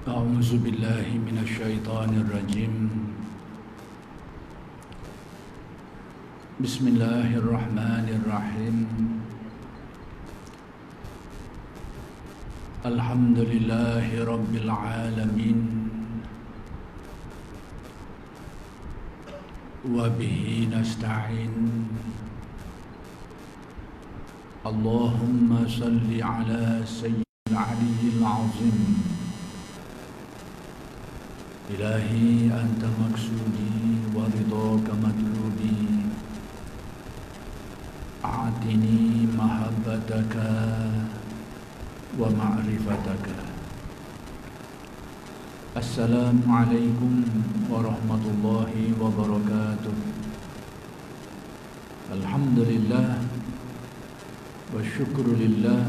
أعوذ بالله من الشيطان الرجيم. بسم الله الرحمن الرحيم. الحمد لله رب العالمين، وبه نستعين. اللهم صل على سيدنا العلي العظيم. إلهي أنت مقصودي ورضاك مطلوبي، أعطني محبتك ومعرفتك. السلام عليكم ورحمة الله وبركاته. الحمد لله والsyukur lillah.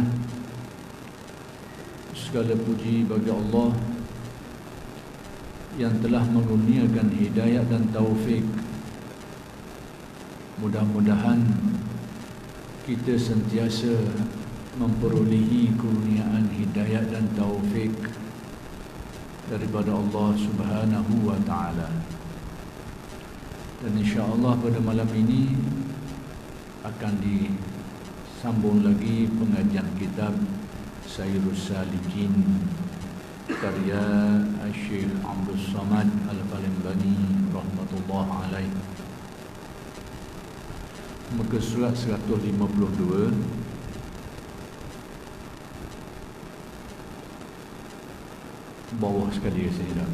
Segala puji bagi Allah yang telah mengurniakan hidayah dan taufik. Mudah-mudahan kita sentiasa memperolehi kurniaan hidayah dan taufik daripada Allah Subhanahu wa ta'ala. Dan insya-Allah pada malam ini akan disambung lagi pengajian kitab Sayrus Salikin karya Syekh Abdul Samad Al-Palembani rahmatullah alaih. Muka surat 152. Bawah sekali saya dah.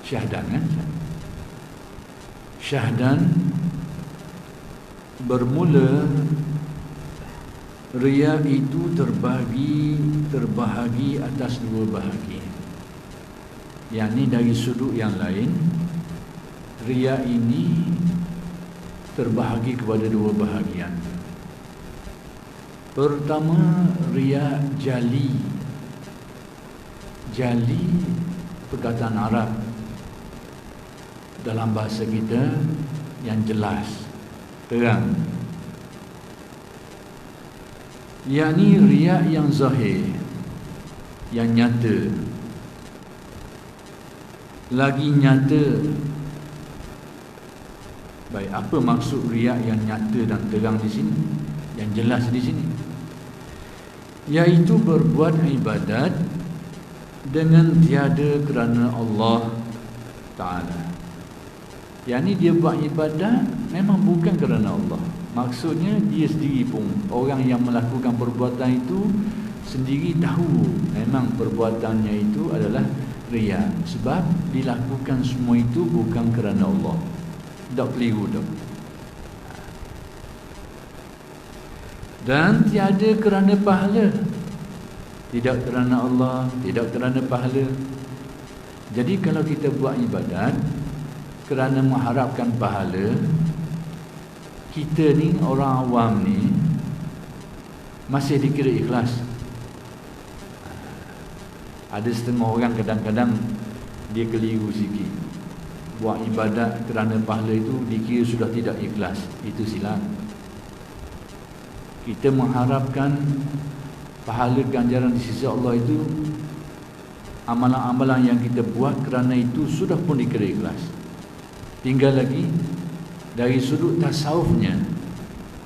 Syahdan kan? Syahdan bermula. Riya itu terbahagi atas dua bahagi. Yakni dari sudut yang lain, riya ini terbahagi kepada dua bahagian. Pertama, riya jali. Jali perkataan Arab, dalam bahasa kita yang jelas, terang. Yakni riya yang zahir, yang nyata. Lagi nyata. Baik, apa maksud riya yang nyata dan terang di sini, yang jelas di sini? Iaitu berbuat ibadat dengan tiada kerana Allah Ta'ala. Yakni dia buat ibadat memang bukan kerana Allah. Maksudnya dia sendiri pun, orang yang melakukan perbuatan itu sendiri tahu memang perbuatannya itu adalah riya, sebab dilakukan semua itu bukan kerana Allah. Tak keliru tak. Dan tiada kerana pahala. Tidak kerana Allah, tidak kerana pahala. Jadi kalau kita buat ibadat kerana mengharapkan pahala, kita ni orang awam ni masih dikira ikhlas. Ada setengah orang kadang-kadang dia keliru sikit. Buat ibadat kerana pahala itu dikira sudah tidak ikhlas. Itu silap. Kita mengharapkan pahala ganjaran di sisi Allah itu, amalan-amalan yang kita buat kerana itu sudah pun dikira ikhlas. Tinggal lagi dari sudut tasawufnya,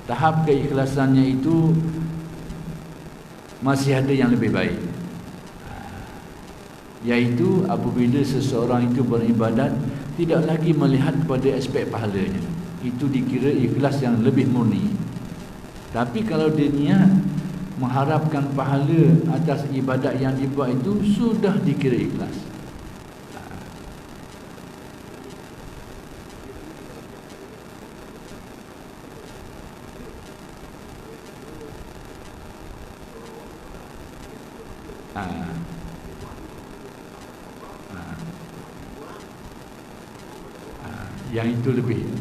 tahap keikhlasannya itu masih ada yang lebih baik. Iaitu apabila seseorang itu beribadat tidak lagi melihat kepada aspek pahalanya, itu dikira ikhlas yang lebih murni. Tapi kalau dia niat mengharapkan pahala atas ibadat yang dibuat itu, sudah dikira ikhlas.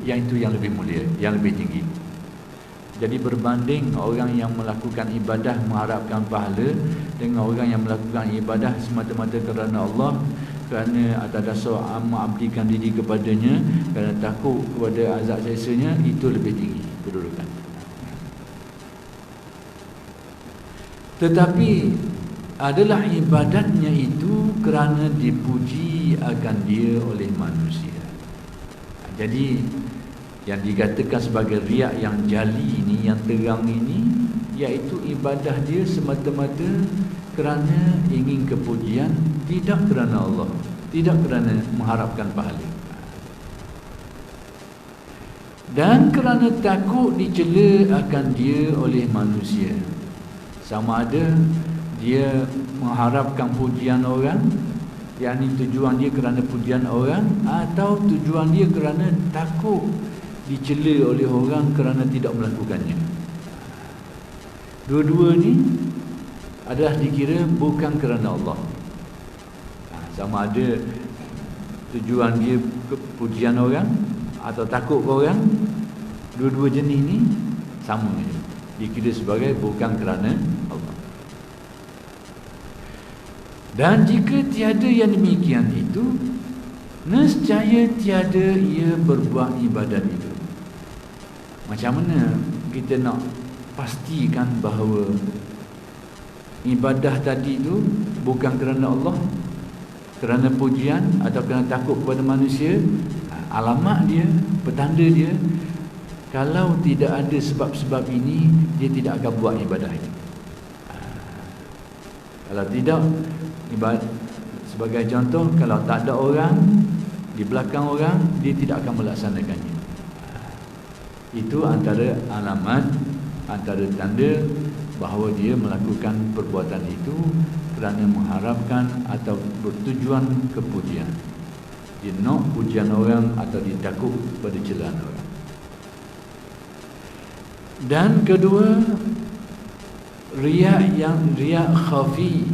Yang itu yang lebih mulia, yang lebih tinggi. Jadi berbanding orang yang melakukan ibadah mengharapkan pahala dengan orang yang melakukan ibadah semata-mata kerana Allah, kerana atas dasar mengabdikan diri kepadanya, kerana takut kepada azab siksanya, itu lebih tinggi kedudukan. Tetapi adalah ibadatnya itu kerana dipuji akan dia oleh manusia. Jadi yang dikatakan sebagai riak yang jali ini, yang terang ini, iaitu ibadah dia semata-mata kerana ingin kepujian, tidak kerana Allah, tidak kerana mengharapkan pahala. Dan kerana takut dicela akan dia oleh manusia. Sama ada dia mengharapkan pujian orang, yakni tujuan dia kerana pujian orang, atau tujuan dia kerana takut dicela oleh orang kerana tidak melakukannya. Dua-dua ni adalah dikira bukan kerana Allah. Sama ada tujuan dia pujian orang atau takut orang, dua-dua jenis ni sama je, dikira sebagai bukan kerana Allah. Dan jika tiada yang demikian itu, nescaya tiada ia berbuat ibadat itu. Macam mana kita nak pastikan bahawa ibadah tadi itu bukan kerana Allah, kerana pujian atau kerana takut kepada manusia? Alamat dia, petanda dia, kalau tidak ada sebab-sebab ini, dia tidak akan buat ibadah itu. Kalau tidak, sebagai contoh, kalau tak ada orang di belakang orang, dia tidak akan melaksanakannya. Itu antara alamat, antara tanda bahawa dia melakukan perbuatan itu kerana mengharapkan atau bertujuan kepujian. Dia nak pujian orang atau dia takut pada celaan orang. Dan kedua, riak yang riak khafi.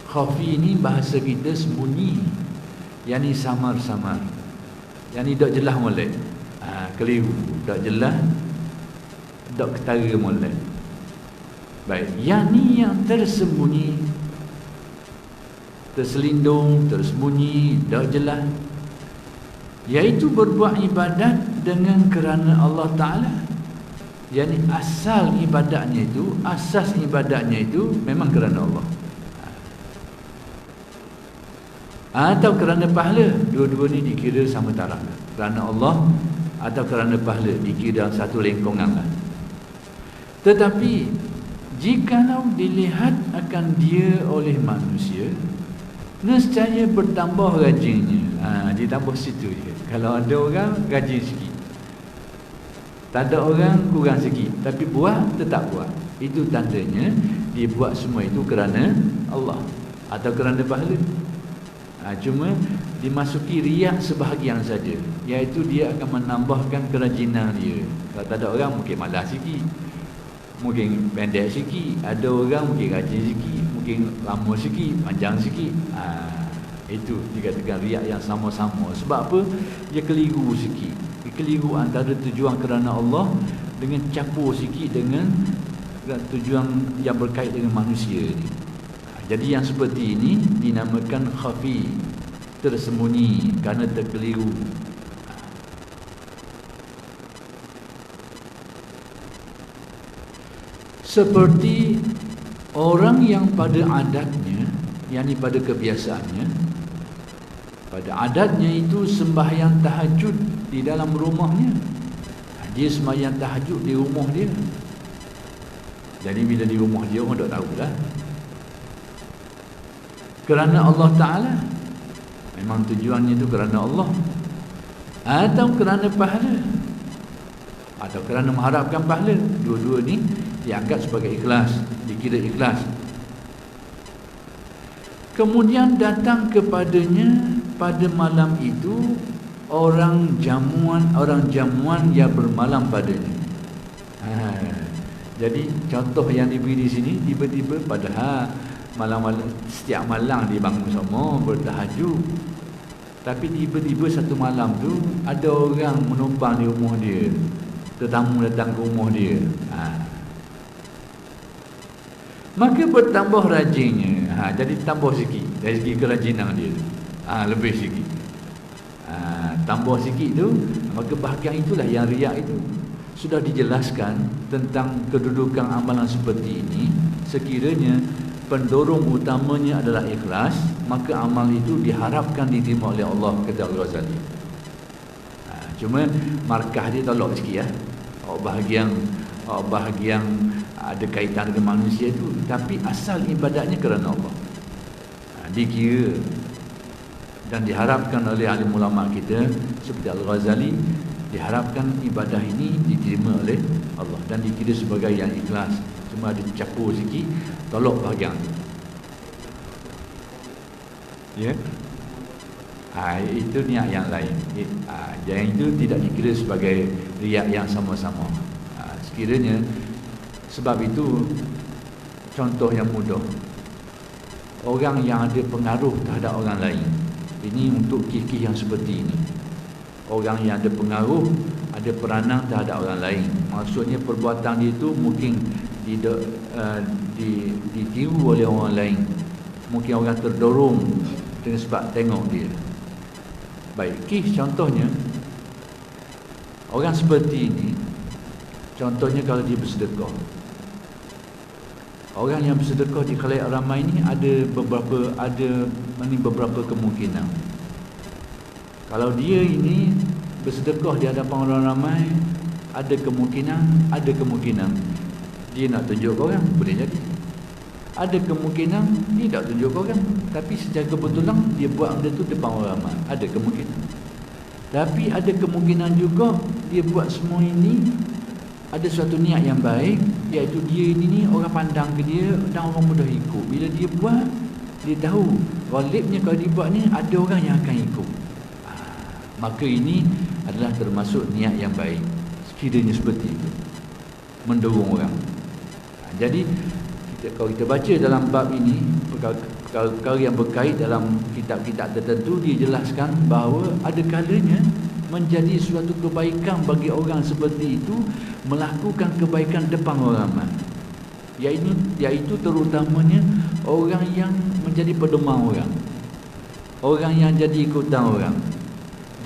Khafi ini bahasa kita sembunyi, yakni samar-samar, yakni tak jelas molek. Keliru, tak jelas, tak ketara molek. Baik, yakni yang tersembunyi, terselindung, tersembunyi, tak jelas, iaitu berbuat ibadat dengan kerana Allah Ta'ala. Yani asal ibadatnya itu, asas ibadatnya itu memang kerana Allah, atau kerana pahala. Dua-dua ni dikira sama taraf, kerana Allah atau kerana pahala, dikira dalam satu lengkungan lah. Tetapi jikalau dilihat akan dia oleh manusia, nescaya bertambah rajinnya. Ditambah situ je. Kalau ada orang, rajin sikit. Tak ada orang, kurang sikit. Tapi buat, tetap buat. Itu tandanya dia buat semua itu kerana Allah atau kerana pahala. Cuma dimasuki riak sebahagian saja, iaitu dia akan menambahkan kerajinan dia. Kalau tak ada orang, mungkin malas sikit, mungkin pendek sikit. Ada orang mungkin rajin sikit, mungkin lama sikit, panjang sikit. Itu dikatakan riak yang sama-sama. Sebab apa? Dia keliru sikit. Dia keliru antara tujuan kerana Allah dengan campur sikit dengan tujuan yang berkait dengan manusia ni. Jadi yang seperti ini dinamakan khafi, tersembunyi kerana terkeliru. Seperti orang yang pada adatnya, yakni pada kebiasaannya, pada adatnya itu sembahyang tahajud di dalam rumahnya. Dia sembahyang tahajud di rumah dia. Jadi bila di rumah dia, orang tak tahulah. Kerana Allah Ta'ala, memang tujuannya itu kerana Allah, atau kerana pahala, atau kerana mengharapkan pahala. Dua-dua ni dianggap sebagai ikhlas, dikira ikhlas. Kemudian datang kepadanya pada malam itu orang jamuan yang bermalam padanya. Jadi contoh yang diberi di sini, tiba-tiba padahal malam-malam, setiap malam dia bangun semua bertahajud, tapi tiba-tiba satu malam tu ada orang menumpang di rumah dia, tetamu datang ke rumah dia. Maka bertambah rajinnya. Jadi tambah sikit dari segi kerajinan dia, lebih sikit. Tambah sikit tu, maka bahagian itulah yang riak itu. Sudah dijelaskan tentang kedudukan amalan seperti ini sekiranya pendorong utamanya adalah ikhlas, maka amal itu diharapkan diterima oleh Allah, kata Al-Ghazali. Cuma markah dia tolak sikit ya. Bahagian ada kaitan dengan manusia itu, tapi asal ibadatnya kerana Allah. Dikira dan diharapkan oleh alim ulama kita seperti Al-Ghazali, diharapkan ibadah ini diterima oleh Allah dan dikira sebagai yang ikhlas. Cuma ada campur sikit, tolak bahagian itu. Ya. Itu niat yang lain. Yang itu tidak dikira sebagai riak yang sama-sama. Sekiranya, sebab itu contoh yang mudah, orang yang ada pengaruh terhadap orang lain, ini untuk kisah yang seperti ini. Orang yang ada pengaruh, ada peranan terhadap orang lain, maksudnya perbuatan dia itu mungkin ditiru oleh orang lain, mungkin orang terdorong dengan sebab tengok dia. Baik, contohnya orang seperti ini, contohnya kalau dia bersedekah. Orang yang bersedekah di khalayak ramai ini ada beberapa kemungkinan. Kalau dia ini bersedekah di hadapan orang ramai, ada kemungkinan dia nak tunjuk orang, boleh jadi. Ada kemungkinan dia tak tunjuk orang, tapi secara kebetulan dia buat benda tu depan orang ramai, ada kemungkinan. Tapi ada kemungkinan juga dia buat semua ini ada suatu niat yang baik, iaitu dia ini orang pandang ke dia dan orang mudah ikut. Bila dia buat, dia tahu ghalibnya kalau dia buat ni ada orang yang akan ikut. Maka ini adalah termasuk niat yang baik, sekiranya seperti itu, mendorong orang. Jadi kalau kita baca dalam bab ini, perkara-perkara yang berkait dalam kitab-kitab tertentu, dia jelaskan bahawa ada kalanya menjadi suatu kebaikan bagi orang seperti itu melakukan kebaikan depan orang ramai, iaitu terutamanya orang yang menjadi pedoman orang yang jadi ikutan orang,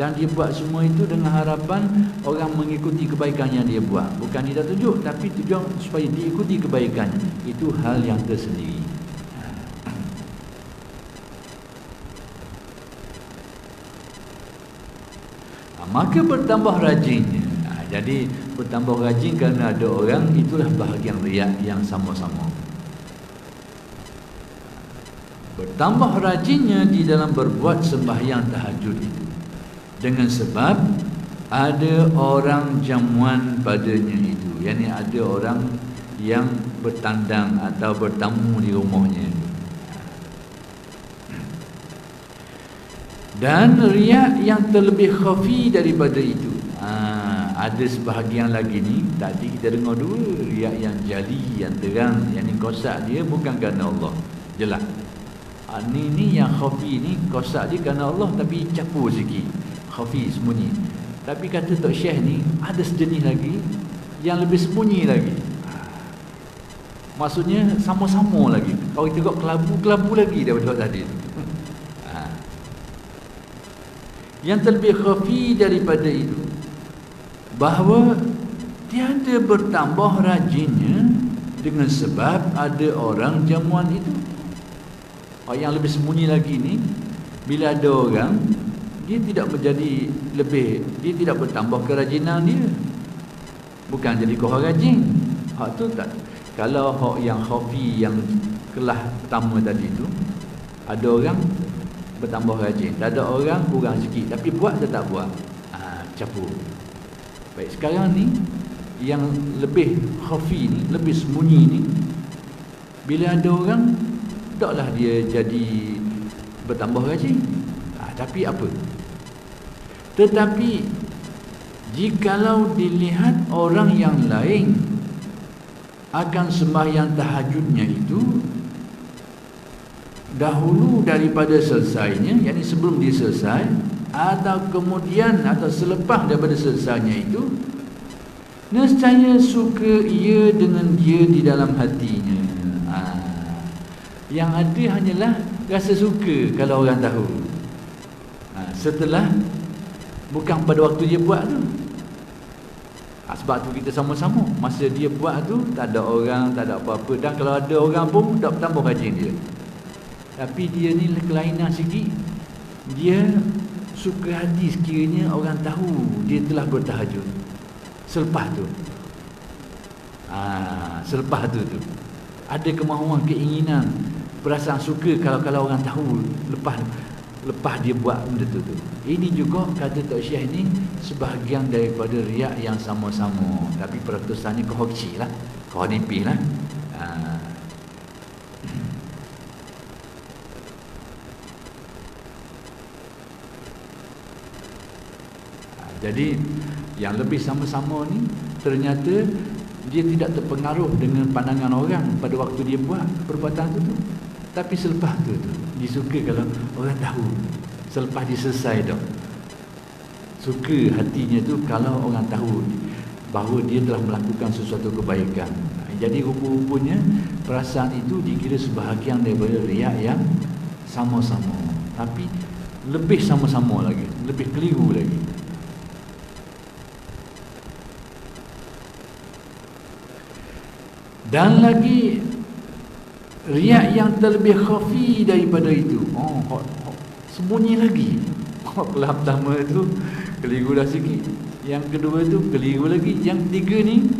dan dia buat semua itu dengan harapan orang mengikuti kebaikan yang dia buat. Bukan dia tak tunjuk, tapi tujuan supaya diikuti kebaikannya. Itu hal yang tersendiri. Maka bertambah rajinnya. Jadi bertambah rajin kerana ada orang, itulah bahagian riak yang sama-sama. Bertambah rajinnya di dalam berbuat sembahyang tahajud itu, dengan sebab ada orang jamuan padanya itu, yakni ada orang yang bertandang atau bertamu di rumahnya. Dan riak yang terlebih khafi daripada itu, ada sebahagian lagi ni, tadi kita dengar dua, riak yang jali, yang terang, yang ni kosak dia bukan kerana Allah, jelas. Ni yang khafi ni, kosak dia kerana Allah tapi capur sikit, khafi, sembunyi. Tapi kata Tok Syekh ni, ada sejenis lagi yang lebih sembunyi lagi. Maksudnya sama-sama lagi. Kalau kita tengok kelabu lagi daripada tadi. Yang terlebih khafi daripada itu, bahawa tiada bertambah rajinnya dengan sebab ada orang jamuan itu. Yang lebih sembunyi lagi ni, bila ada orang, dia tidak menjadi lebih, dia tidak bertambah kerajinan dia, bukan jadi kurang rajin. Hak tu tak. Kalau hak yang khafi, yang kelas pertama tadi tu, ada orang bertambah rajin, tak ada orang kurang sikit, tapi buat atau tak buat, capur. Baik, sekarang ni yang lebih khafi ni, lebih sembunyi ni, bila ada orang, taklah dia jadi bertambah rajin. Tapi apa? Tetapi jikalau dilihat orang yang lain akan sembahyang tahajudnya itu dahulu daripada selesainya, yakni sebelum dia selesai, atau kemudian atau selepas daripada selesainya itu, nescaya suka ia dengan dia di dalam hatinya. Yang ada hanyalah rasa suka kalau orang tahu. Setelah, bukan pada waktu dia buat tu. Sebab tu kita sama-sama. Masa dia buat tu tak ada orang, tak ada apa-apa. Dan kalau ada orang pun tak bertambah rajin dia. Tapi dia ni kelainan sikit. Dia suka hati sekiranya orang tahu dia telah bertahajud selepas tu. Selepas tu ada kemahuan, keinginan, perasaan suka kalau orang tahu lepas dia buat benda tu. Ini juga kata Tok Syekh ni sebahagian daripada riak yang sama-sama, tapi peratusannya kehokci lah, kehonipih lah. Jadi yang lebih sama-sama ni ternyata dia tidak terpengaruh dengan pandangan orang pada waktu dia buat perbuatan tu. Tapi selepas tu dia suka kalau orang tahu. Selepas dia selesai dah, suka hatinya tu kalau orang tahu bahawa dia telah melakukan sesuatu kebaikan. Jadi rupa-rupanya perasaan itu dikira sebahagian daripada riak yang sama-sama, tapi lebih sama-sama lagi, lebih keliru lagi. Dan lagi riak yang terlebih khafi daripada itu. Sembunyi lagi. Kelas pertama tu keliru dah sikit. Yang kedua tu keliru lagi. Yang ketiga ni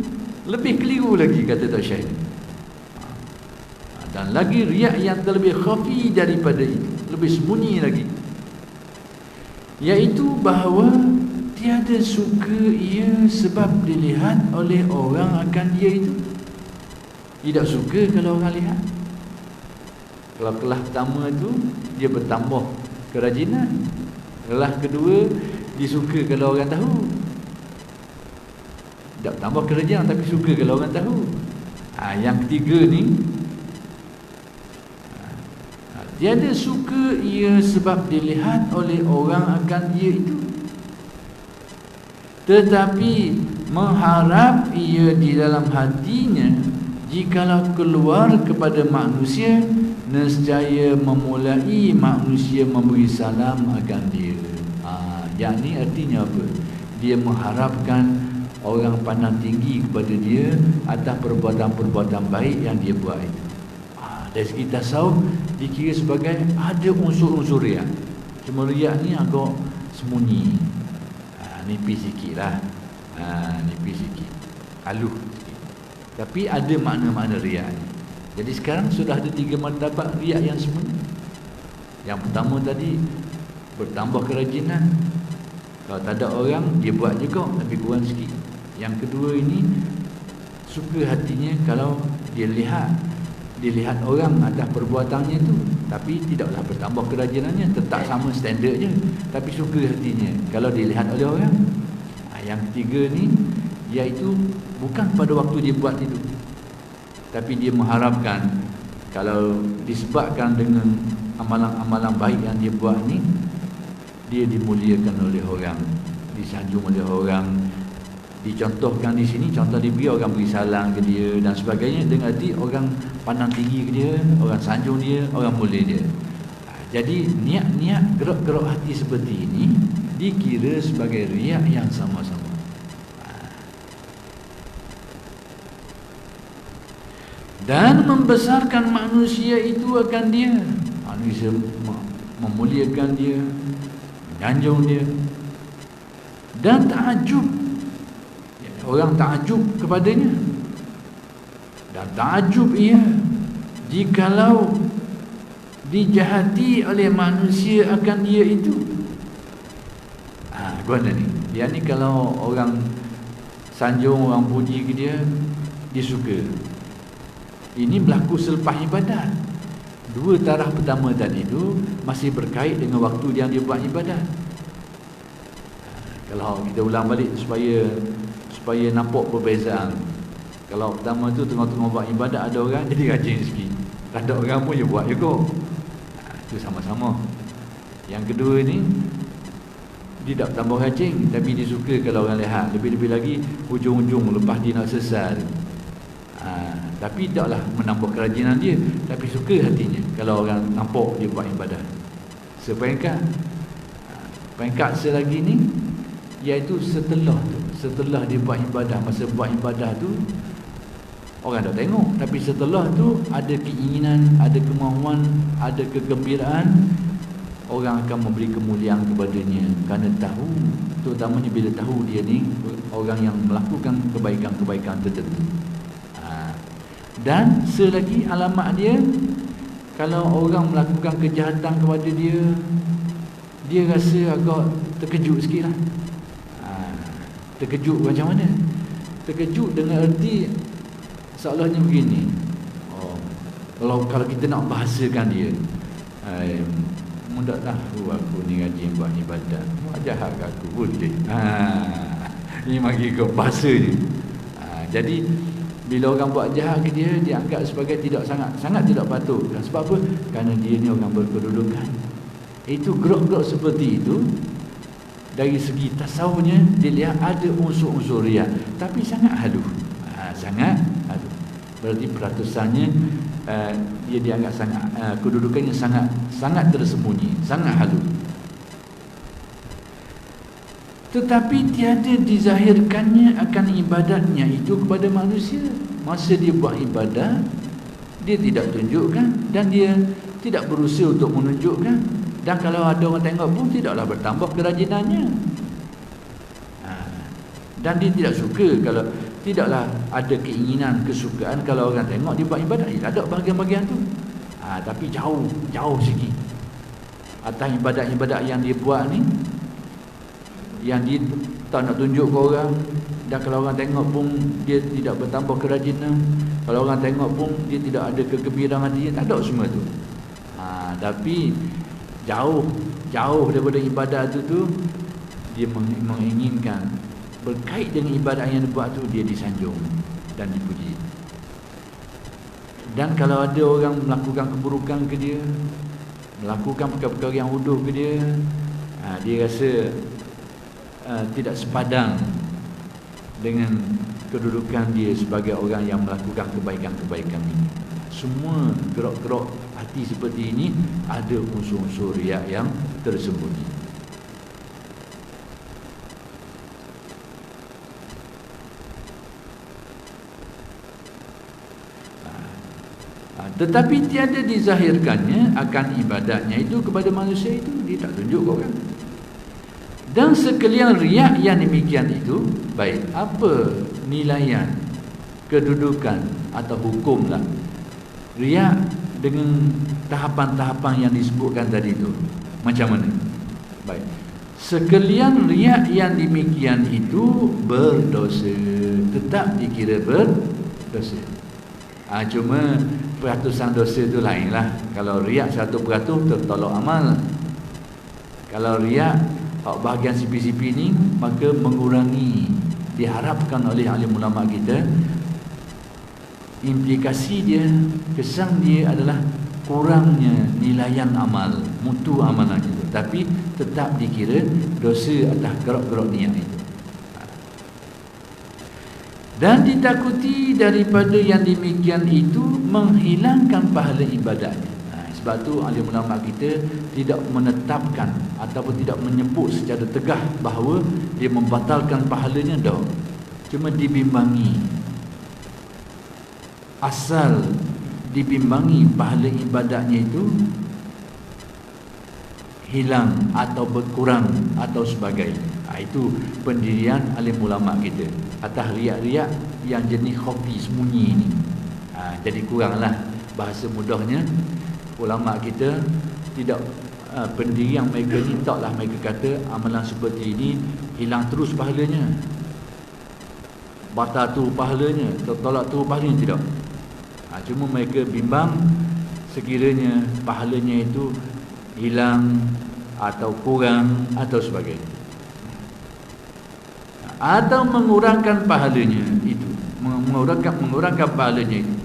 lebih keliru lagi, kata Tok Syekh. Dan lagi riak yang terlebih khafi daripada itu, lebih sembunyi lagi, iaitu bahawa tiada suka ia sebab dilihat oleh orang akan dia itu. Tidak suka kalau orang lihat. Kalau kelas pertama tu dia bertambah kerajinan. Kelas kedua dia suka kalau orang tahu. Tak bertambah kerajinan tapi suka kalau orang tahu. Yang ketiga ni, tiada suka ia sebab dilihat oleh orang akan dia itu, tetapi mengharap ia di dalam hatinya, jikalau keluar kepada manusia, nescaya memulai manusia memberi salam akan dia. Yang ni artinya apa? Dia mengharapkan orang pandang tinggi kepada dia atas perbuatan-perbuatan baik yang dia buat itu. Dari segi tasawuf dikira sebagai ada unsur-unsur riak. Cuma riak ni agak sembunyi, nipis sikit lah, nipis sikit, halus. Tapi ada makna-makna riak ni. Jadi sekarang sudah ada 3 martabat riak yang sembunyi. Yang pertama tadi, bertambah kerajinan. Kalau tak ada orang, dia buat juga tapi kurang sikit. Yang kedua ini, suka hatinya kalau dia lihat orang atas perbuatannya tu, tapi tidaklah bertambah kerajinannya, tetap sama standard je, tapi suka hatinya kalau dilihat oleh orang. Yang ketiga ni, iaitu bukan pada waktu dia buat itu, tapi dia mengharapkan kalau disebabkan dengan amalan-amalan baik yang dia buat ni, dia dimuliakan oleh orang, disanjung oleh orang. Dicontohkan di sini, contoh diberi orang beri salam ke dia dan sebagainya, dengan arti orang pandang tinggi ke dia, orang sanjung dia, orang mulia dia. Jadi niat-niat gerak-gerak hati seperti ini dikira sebagai riak yang sama-sama. Dan membesarkan manusia itu akan dia. Manusia memuliakan dia, menyanjung dia, dan takjub. Orang takjub kepadanya, dan takjub ia jikalau dijahati oleh manusia akan dia itu. Gimana ni? Dia ni kalau orang sanjung, orang puji ke dia, dia suka. Ini berlaku selepas ibadat. 2 taraf pertama tadi itu masih berkait dengan waktu yang dia buat ibadat. Kalau kita ulang balik supaya nampak perbezaan. Kalau pertama tu tengah-tengah buat ibadat ada orang, jadi rajin sikit. Tak ada orang pun dia buat juga. Itu sama-sama. Yang kedua ni, dia tak tambah rajin, tapi dia suka kalau orang lihat. Lebih-lebih lagi hujung-hujung lepas dia nak selesai. Tapi taklah menambah kerajinan dia, tapi suka hatinya kalau orang nampak dia buat ibadat. Seperingkat. Peringkat selagi ni, iaitu setelah dia buat ibadah, masa buat ibadah tu orang tak tengok, tapi setelah tu ada keinginan, ada kemahuan, ada kegembiraan, orang akan memberi kemuliaan kepadanya kerana tahu, terutamanya bila tahu dia ni orang yang melakukan kebaikan-kebaikan tertentu. Dan selagi alamat dia, kalau orang melakukan kejahatan kepada dia, dia rasa agak terkejut sikit lah. Terkejut macam mana? Terkejut dengan erti seolahnya begini. Kalau kita nak bahasakan dia, mudah tahu aku ni rajin buat ibadat, buat jahat kat aku boleh. Ini bagi ke bahasanya. Jadi bila orang buat jahat ke dia, dia anggap sebagai sangat tidak patut. Dan sebab apa? Kerana dia ni orang berkedudukan. Itu gerak-gerak seperti itu, dari segi tasawufnya dia lihat ada unsur-unsur riya, tapi sangat halus. Sangat halus. Berarti peratusannya dia dianggap sangat kedudukannya sangat tersembunyi, sangat halus. Tetapi tiada dizahirkannya akan ibadatnya itu kepada manusia. Masa dia buat ibadah, dia tidak tunjukkan dan dia tidak berusaha untuk menunjukkan. Dan kalau ada orang tengok pun tidaklah bertambah kerajinannya. Dan dia tidak suka, kalau tidaklah ada keinginan, kesukaan kalau orang tengok dia buat ibadah. Ada bahagian-bahagian tu, tapi jauh sikit atas ibadat-ibadat yang dia buat ni, yang dia tak nak tunjuk ke orang. Dan kalau orang tengok pun dia tidak bertambah kerajinan. Kalau orang tengok pun dia tidak ada kegembiraan hati. Tak ada semua tu. Tapi jauh daripada ibadat tu dia menginginkan berkait dengan ibadat yang dia buat tu, dia disanjung dan dipuji. Dan kalau ada orang melakukan keburukan ke dia, melakukan perkara-perkara yang huduh ke dia, dia rasa tidak sepadan dengan kedudukan dia sebagai orang yang melakukan kebaikan-kebaikan ini. Semua gerak-gerak hati seperti ini ada unsur-unsur riya yang tersembunyi. Tetapi tiada dizahirkannya akan ibadatnya itu kepada manusia itu, dia tak tunjuk ke orang. Dan sekalian riya yang demikian itu, baik apa nilaian, kedudukan atau hukumlah riya dengan tahapan-tahapan yang disebutkan tadi itu, macam mana? Baik, sekalian riya yang demikian itu berdosa, tetap dikira berdosa. Cuma peratusan dosa itu lainlah. Kalau riya 100% tertolak amal. Kalau riya bahagian sipi-sipi ni, maka mengurangi, diharapkan oleh ahli ulama kita, implikasi dia, kesan dia adalah kurangnya nilaian amal, mutu amalan itu, tapi tetap dikira dosa atas gerak-gerak niat itu. Dan ditakuti daripada yang demikian itu menghilangkan pahala ibadahnya. Sebab tu ahli ulama kita tidak menetapkan ataupun tidak menyebut secara tegah bahawa dia membatalkan pahalanya, dah. Cuma dibimbangi. Asal dibimbangi pahala ibadahnya itu hilang atau berkurang atau sebagainya. Itu pendirian alim ulama kita atas riak-riak yang jenis khafi, sembunyi ini. Jadi kuranglah, bahasa mudahnya ulama kita tidak pendirian mereka ni taklah mereka kata amalan seperti ini hilang terus pahalanya, batal tu pahalanya, tertolak tu pahalanya, tidak. Cuma mereka bimbang sekiranya pahalanya itu hilang atau kurang atau sebagainya, atau mengurangkan pahalanya itu, mengurangkan pahalanya itu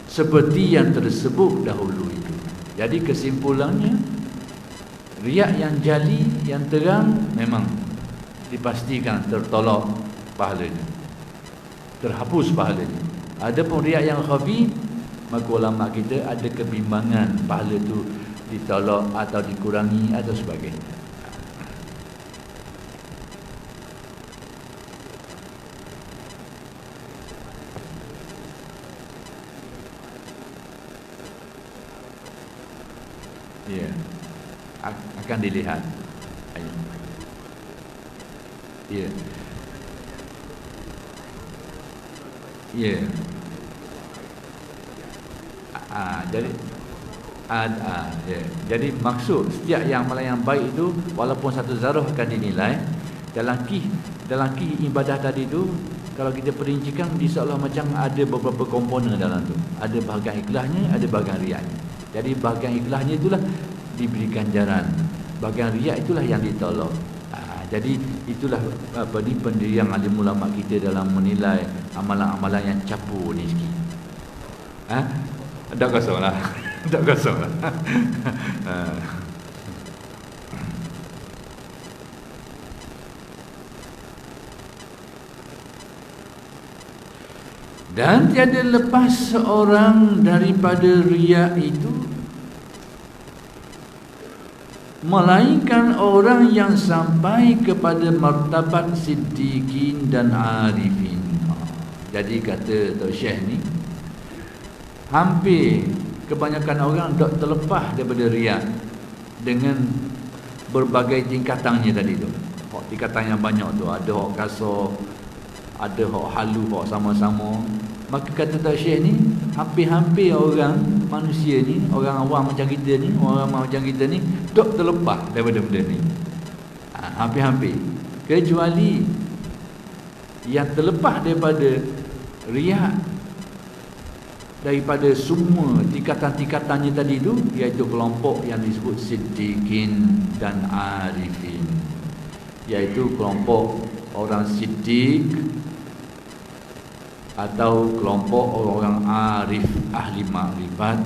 seperti yang tersebut dahulu itu. Jadi kesimpulannya, riak yang jali, yang terang, memang dipastikan tertolak pahalanya, terhapus pahalanya. Adapun riak yang khafi, maka ulama kita ada kebimbangan pahala itu ditolak atau dikurangi atau sebagainya. Ya, akan dilihat. Ya. Ya. Jadi ya. Jadi maksud setiap amalan yang baik itu walaupun satu zarah akan dinilai dalam ki ibadah tadi itu. Kalau kita perincikan, insya-Allah macam ada beberapa komponen dalam tu. Ada bahagian ikhlasnya, ada bahagian riaknya. Jadi bahagian ikhlasnya itulah diberi ganjaran. Bahagian riak itulah yang ditolak. Jadi itulah pendirian alim ulama kita dalam menilai amalan-amalan yang capu ni sikit. Tak kosonglah. Tak kosonglah. Dan tiada lepas seorang daripada riak itu melainkan orang yang sampai kepada martabat siddiqin dan arifin. Jadi kata Tok Syekh ni, hampir kebanyakan orang tak terlepas daripada riak dengan berbagai tingkatannya tadi tu. Tingkatan yang banyak tu, ada hak kasar, ada hak halu, hak sama-sama. Maka kata Tok Syekh ni, hampir-hampir orang manusia ni, orang awam macam kita ni, orang macam kita ni tak terlepas daripada benda ni. Hampir-hampir. Kecuali yang terlepas daripada riak, daripada semua tingkatan-tingkatannya tadi tu, iaitu kelompok yang disebut siddiqin dan arifin, iaitu kelompok orang siddiq atau kelompok orang arif, ahli makrifat,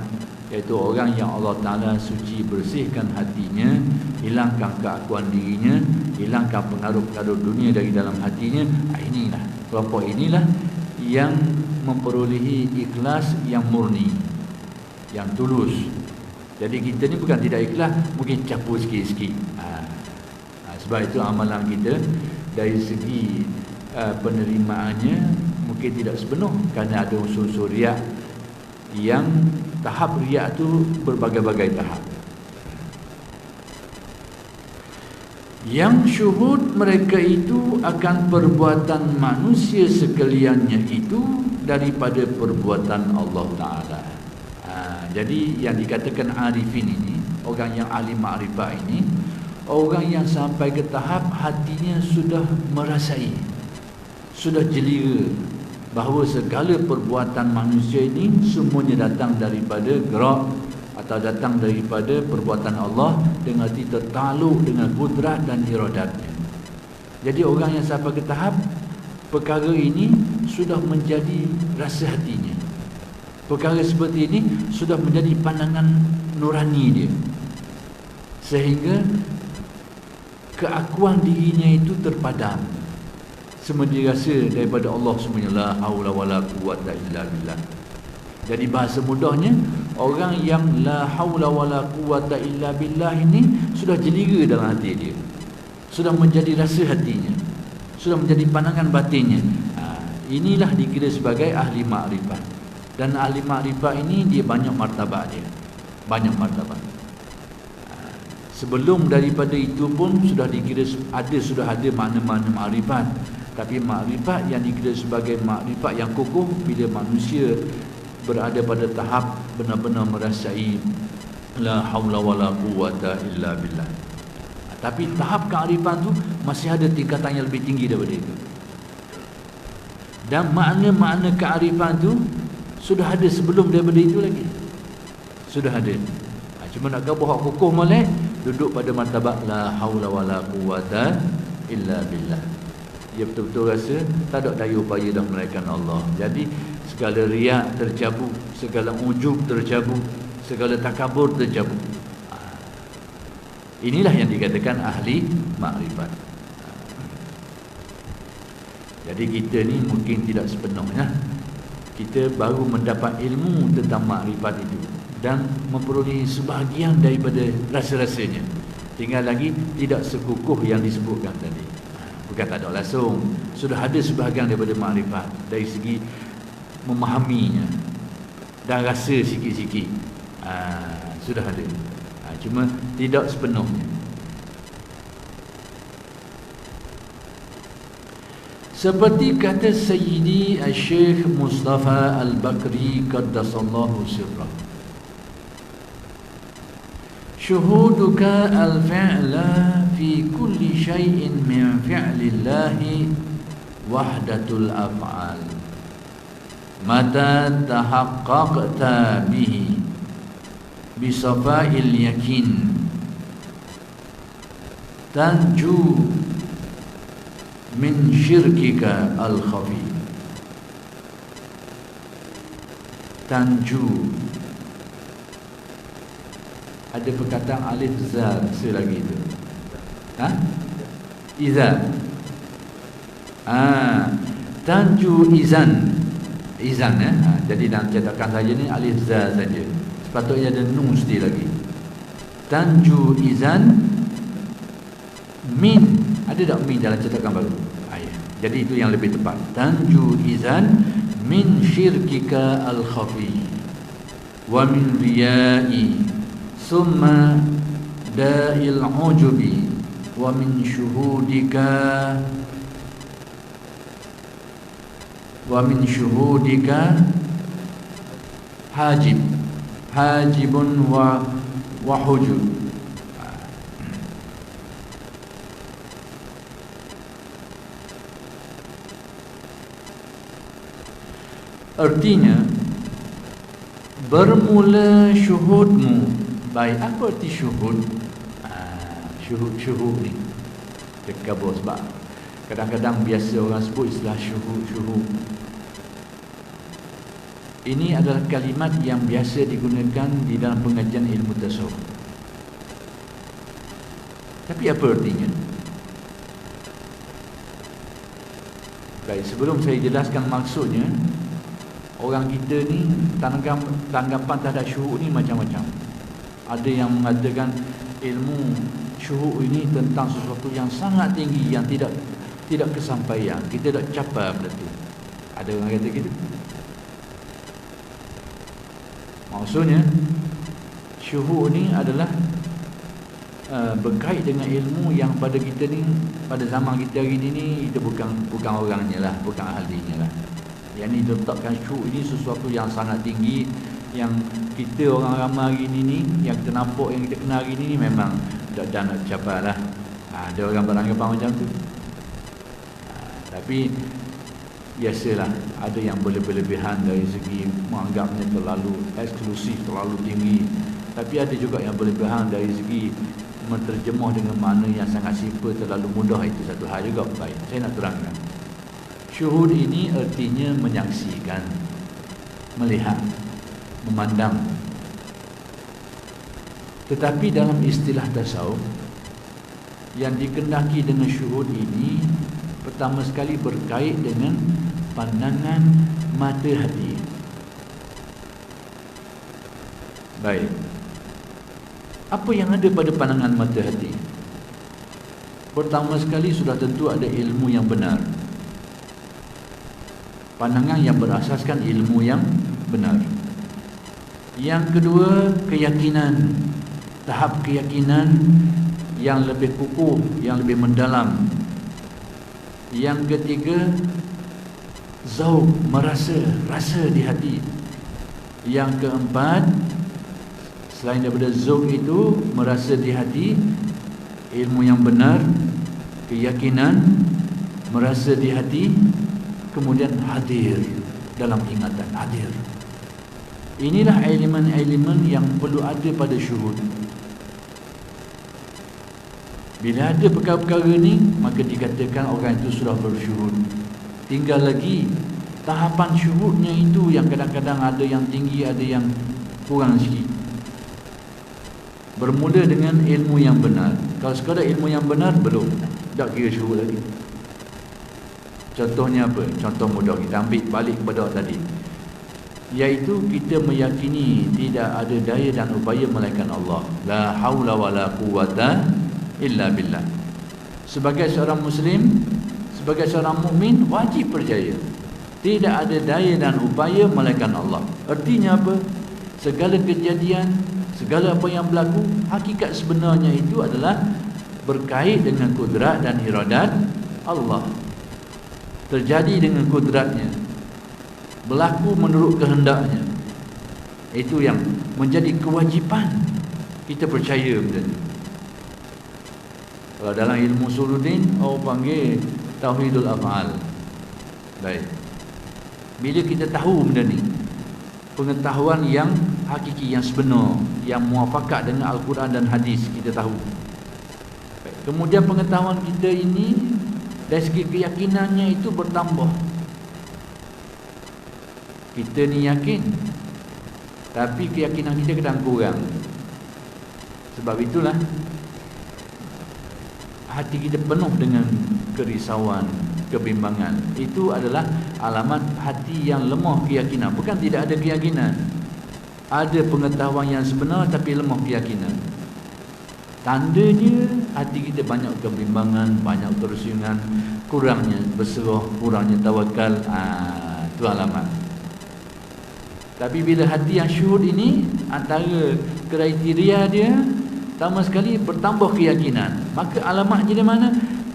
iaitu orang yang Allah Ta'ala suci bersihkan hatinya, hilangkan keakuan dirinya, hilangkan pengaruh-pengaruh dunia dari dalam hatinya. Inilah kelompok inilah yang memperolehi ikhlas yang murni, yang tulus. Jadi kita ni bukan tidak ikhlas, mungkin campur sikit-sikit. Sebab itu amalan kita dari segi penerimaannya mungkin tidak sepenuh, kerana ada unsur-unsur riak, yang tahap riak tu berbagai-bagai tahap. Yang syuhud mereka itu akan perbuatan manusia sekaliannya itu daripada perbuatan Allah Ta'ala. Jadi yang dikatakan arifin ini, orang yang ahli makrifat ini, orang yang sampai ke tahap hatinya sudah merasai, sudah jelira bahawa segala perbuatan manusia ini semuanya datang daripada gerak atau datang daripada perbuatan Allah, dengan hati tertakluk dengan kudrat dan iradatnya. Jadi orang yang sampai ke tahap perkara ini sudah menjadi rasa hatinya, perkara seperti ini sudah menjadi pandangan nurani dia, sehingga keakuan dirinya itu terpadam, semua dirasa daripada Allah semuanya. La haula wala quwwata illa billah. Jadi bahasa mudahnya, orang yang la haula wala quwwata illa billah ini sudah jelira dalam hati dia, sudah menjadi rasa hatinya, sudah menjadi pandangan batinnya. Inilah dikira sebagai ahli makrifat. Dan ahli makrifat ini dia banyak martabat dia, banyak martabat. Sebelum daripada itu pun sudah dikira sudah ada makna-makna makrifat. Tapi makrifat yang dikira sebagai makrifat yang kukuh bila manusia berada pada tahap benar-benar merasai la haula wala quwwata illa billah. Tapi tahap kearifan tu masih ada tingkatan yang lebih tinggi daripada itu. Dan makna-makna kearifan tu sudah ada sebelum daripada itu lagi. Sudah ada. Cuma nak gabuh hak kukuh molek, duduk pada martabat la haula wala quwwata illa billah. Dia betul-betul rasa tak ada daya upaya dah melainkan Allah. Jadi segala riak tercabut, segala ujub tercabut, segala takabur tercabut. Inilah yang dikatakan ahli makrifat. Jadi kita ni mungkin tidak sepenuhnya, kita baru mendapat ilmu tentang makrifat itu dan memperoleh sebahagian daripada rasa-rasanya. Tinggal lagi tidak sekukuh yang disebutkan tadi. Bukan tak ada langsung, sudah ada sebahagian daripada makrifat dari segi memahaminya dan rasa sikit-sikit. Sudah ada. cuma tidak sepenuhnya. Seperti kata Sayyidi Syekh Mustafa Al-Bakri qaddasallahu sirrah, syuhuduka al-fi'la fi kulli syai'in min fi'lillahi wahdatul af'al, mata tahaqqaqta bihi bisafa'il yakin tanju min syirkika al-khafi. Tanju, ada perkataan alif za selagi itu. Iza. Tanju izan. Izan jadi dalam cetakan saja ni alif za saja. Sepatutnya ada nun sedih lagi. Tanju izan min. Ada tak min dalam cetakan baru? Jadi itu yang lebih tepat. Tanju izan min syirkika al-khafi wa min riya'i summa da'il ujubi wa min syuhudika hajibun wa hujub. Artinya, bermula syuhudmu. Baik, apa arti syuhud? Syuhud ni terkabur sebab kadang-kadang biasa orang sebut istilah syuhud. Ini adalah kalimat yang biasa digunakan di dalam pengajian ilmu tasawuf. Tapi apa artinya? Baik, sebelum saya jelaskan maksudnya, orang kita ni tanggapan terhadap syuhud ni macam-macam. Ada yang mengatakan ilmu syuhud ini tentang sesuatu yang sangat tinggi, yang tidak kesampaian, kita tak capai benda tu. Ada orang kata gitu. Maksudnya syuhud ni adalah berkait dengan ilmu yang pada kita ni, pada zaman kita hari ni kita bukan orangnya lah, bukan ahlinya lah. Yang ni diletakkan syuhud ini sesuatu yang sangat tinggi, yang kita orang ramai hari ni yang kita nampak, yang kita kenal hari ni memang dah nak capai lah. Ada orang beranggapan macam tu. Tapi biasalah, ada yang berlebihan dari segi menganggapnya terlalu eksklusif, terlalu tinggi. Tapi ada juga yang berlebihan dari segi menterjemah dengan makna yang sangat simple, terlalu mudah. Itu satu hal juga. Baik, saya nak terangkan. Syuhud ini artinya menyaksikan, melihat, memandang. Tetapi dalam istilah tasawuf, yang dikendaki dengan syuhud ini pertama sekali berkait dengan pandangan mata hati. Baik, apa yang ada pada pandangan mata hati? Pertama sekali sudah tentu ada ilmu yang benar, pandangan yang berasaskan ilmu yang benar. Yang kedua, keyakinan, tahap keyakinan yang lebih kukuh, yang lebih mendalam. Yang ketiga, zauq, rasa di hati. Yang keempat, selain daripada zauq itu, merasa di hati, ilmu yang benar, keyakinan, merasa di hati, kemudian hadir dalam ingatan, hadir. Inilah elemen-elemen yang perlu ada pada syuhud. Bila ada perkara-perkara ni, maka dikatakan orang itu sudah bersyuhud. Tinggal lagi tahapan syuhudnya itu, yang kadang-kadang ada yang tinggi, ada yang kurang sikit. Bermula dengan ilmu yang benar. Kalau sekadar ilmu yang benar, belum, tak kira syuhud lagi. Contohnya apa? Contoh mudah, kita ambil balik kepada tadi, iaitu kita meyakini tidak ada daya dan upaya melainkan Allah. La haula wala quwata illa billah. Sebagai seorang muslim, sebagai seorang mukmin, wajib percaya tidak ada daya dan upaya melainkan Allah. Artinya apa? Segala kejadian, segala apa yang berlaku, hakikat sebenarnya itu adalah berkait dengan kudrat dan iradat Allah. Terjadi dengan kudratnya, berlaku menurut kehendaknya. Itu yang menjadi kewajipan kita percaya benda ni. Kalau dalam ilmu usuluddin orang panggil tauhidul af'al. Baik. Bila kita tahu benda ni, pengetahuan yang hakiki, yang sebenar, yang muafakat dengan Al-Quran dan hadis, kita tahu. Baik. Kemudian pengetahuan kita ini dari segi keyakinannya itu bertambah. Kita ni yakin, tapi keyakinan kita kadang kurang. Sebab itulah hati kita penuh dengan kerisauan, kebimbangan. Itu adalah alamat hati yang lemah keyakinan. Bukan tidak ada keyakinan, ada pengetahuan yang sebenar tapi lemah keyakinan. Tandanya hati kita banyak kebimbangan, banyak kerusungan, kurangnya berserah, kurangnya tawakal. Itu alamat. Tapi bila hati yang syuhud ini, antara kriteria dia pertama sekali bertambah keyakinan. Maka alamatnya di mana?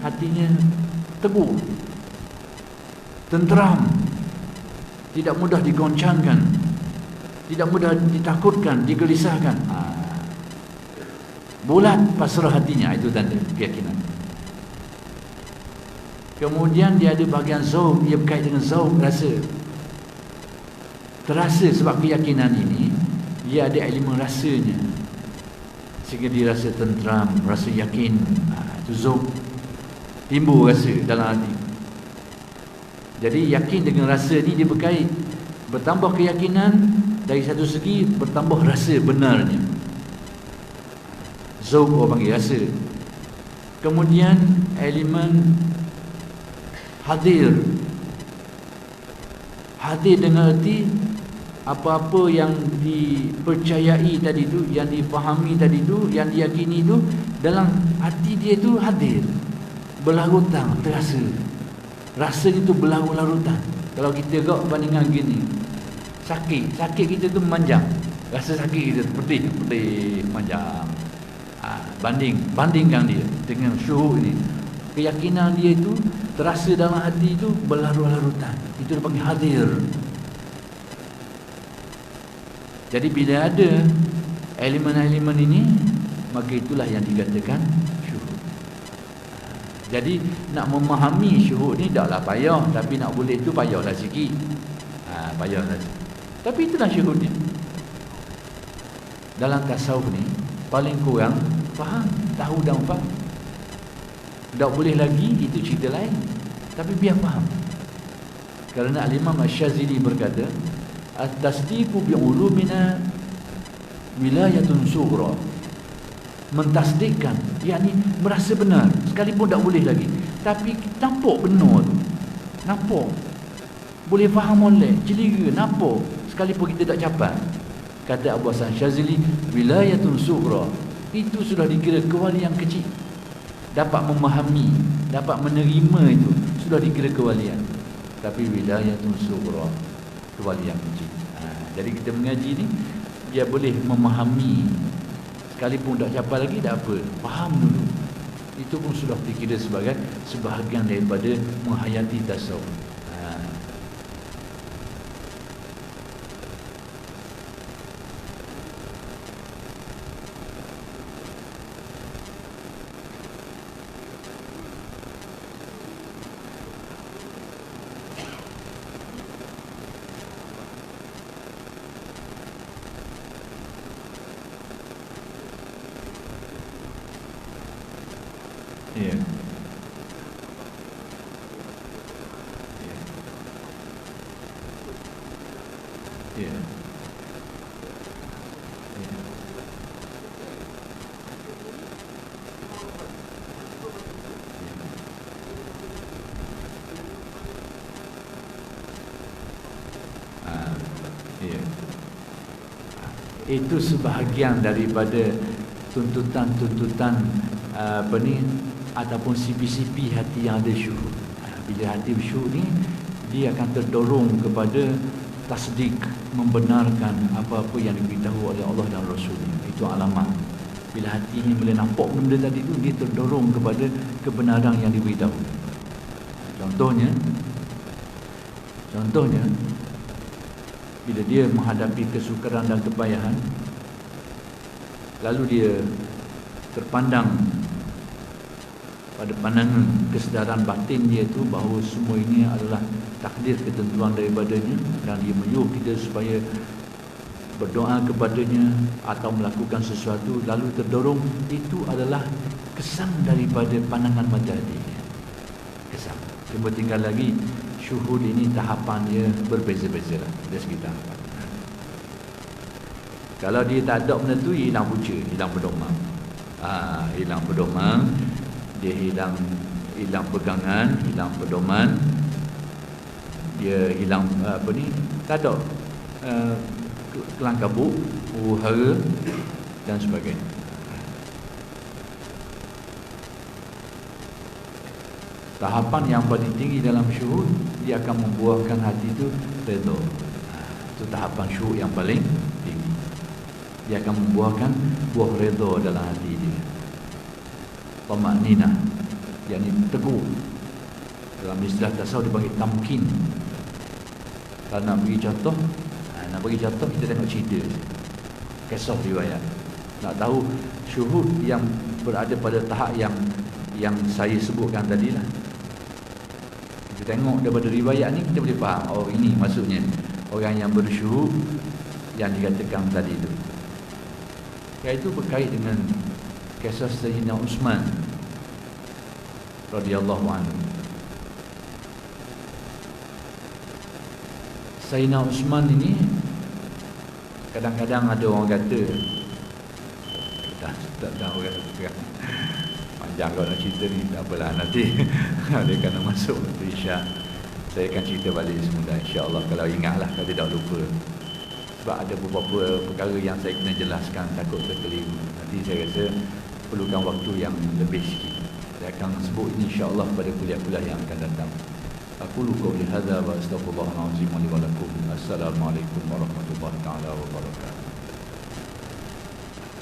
Hatinya teguh, tenteram, tidak mudah digoncangkan, tidak mudah ditakutkan, digelisahkan. Bulat pasrah hatinya, itu tanda keyakinan. Kemudian dia ada bahagian zauq, ia berkait dengan zauq, rasa. Terasa sebab keyakinan ini dia ada elemen rasanya, sehingga dia rasa tenteram, rasa yakin. Itu zauq, timbul rasa dalam hati. Jadi yakin dengan rasa ni dia berkait. Bertambah keyakinan, dari satu segi bertambah rasa benarnya. Zauq orang panggil rasa. Kemudian elemen hadir. Hadir dengan erti apa-apa yang dipercayai tadi tu, yang difahami tadi tu, yang diyakini tu, dalam hati dia tu hadir, berlarutan, terasa. Rasa itu berlarut-larutan. Kalau kita gak bandingan gini, sakit kita tu memanjang. Rasa sakit kita pedih panjang. Bandingkan dia dengan syuhud ini, keyakinan dia itu terasa dalam hati itu berlarut-larutan. Itu dipanggil hadir. Jadi bila ada elemen-elemen ini, maka itulah yang dikatakan syuhud. Jadi nak memahami syuhud ni taklah payah, tapi nak boleh tu payahlah sikit. Payahlah sikit. Tapi itulah syuhudnya. Dalam tasawuf ni paling kurang faham, tahu dan faham. Tak boleh lagi, itu cerita lain. Tapi biar faham. Kerana Al-Imam Asy-Syadzili berkata, at-tasdiqu bi'ulumina wilayatun sughra. Mentasdikkan, yakni merasa benar, sekalipun tak boleh lagi, tapi nampak benar tu. Nampak, boleh faham oleh, celiga, nampak, sekalipun kita tak capai. Kata Abu Hasan Syadzili, wilayatun sughra, itu sudah dikira kewalian kecil. Dapat memahami, dapat menerima, itu sudah dikira kewalian. Tapi wilayatun sughra, kewalian kecil. Jadi kita mengaji ni, dia boleh memahami, sekalipun tak capai lagi, tak apa, faham dulu. Itu pun sudah dikira sebagai sebahagian daripada menghayati tasawuf. Ya. Ya. Itu sebahagian daripada tuntutan-tuntutan ataupun sipi-sipi hati yang ada syuhud. Bila hati syuhud ni, dia akan terdorong kepada tasdik, membenarkan apa-apa yang diberitahu oleh Allah dan Rasul. Itu Itu alamat. Bila hati ini boleh nampak benda tadi itu, dia terdorong kepada kebenaran yang diberitahu. Contohnya bila dia menghadapi kesukaran dan kepayahan, lalu dia terpandang pada pandangan kesedaran batin dia itu bahawa semua ini adalah takdir ketentuan daripadanya, dan dia menyuruh kita supaya berdoa kepadanya atau melakukan sesuatu, lalu terdorong. Itu adalah kesan daripada pandangan mata hati. Kesan. Cuma tinggal lagi syuhud ini tahapan dia berbeza-beza lah dari segi tahapan. Kalau dia tak ada benda tu, hilang punca, hilang pedoman. Hilang pedoman, dia hilang pegangan, hilang pedoman, dia hilang tak ada kelang kabut, hara dan sebagainya. Tahapan yang paling tinggi dalam syuhud, dia akan membuahkan hati itu redha. Itu tahapan syuhud yang paling tinggi. Dia akan membuahkan buah redha dalam hati dia. Tamanina, yakni teguh. Dalam istilah tasawuf dipanggil tamkin. Kalau nak bagi contoh, kita tengok cerita, kisah riwayat. Nak tahu syuhud yang berada pada tahap yang saya sebutkan tadi lah. Kita tengok daripada riwayat ni, kita boleh faham, oh ini maksudnya orang yang bersyuhud yang dikatakan tadi itu. Iaitu berkait dengan kisah Sayyidina Uthman radhiyallahu anhu. Sayyidina Uthman ini kadang-kadang ada orang kata tak orang kata panjang kalau nak cerita ni, tak apalah, nanti dia kena masuk Isya, saya akan cerita balik semula insya-Allah, kalau ingatlah, kalau tidak lupa. Sebab ada beberapa perkara yang saya kena jelaskan, takut terkeliru. Nanti saya rasa perlukan waktu yang lebih sikit. Saya akan sebut ini insya-Allah pada kuliah-kuliah yang akan datang. Aqulu qawli hadza wa astaghfirullahal azim li wa lakum. Assalamualaikum warahmatullahi taala wabarakatuh.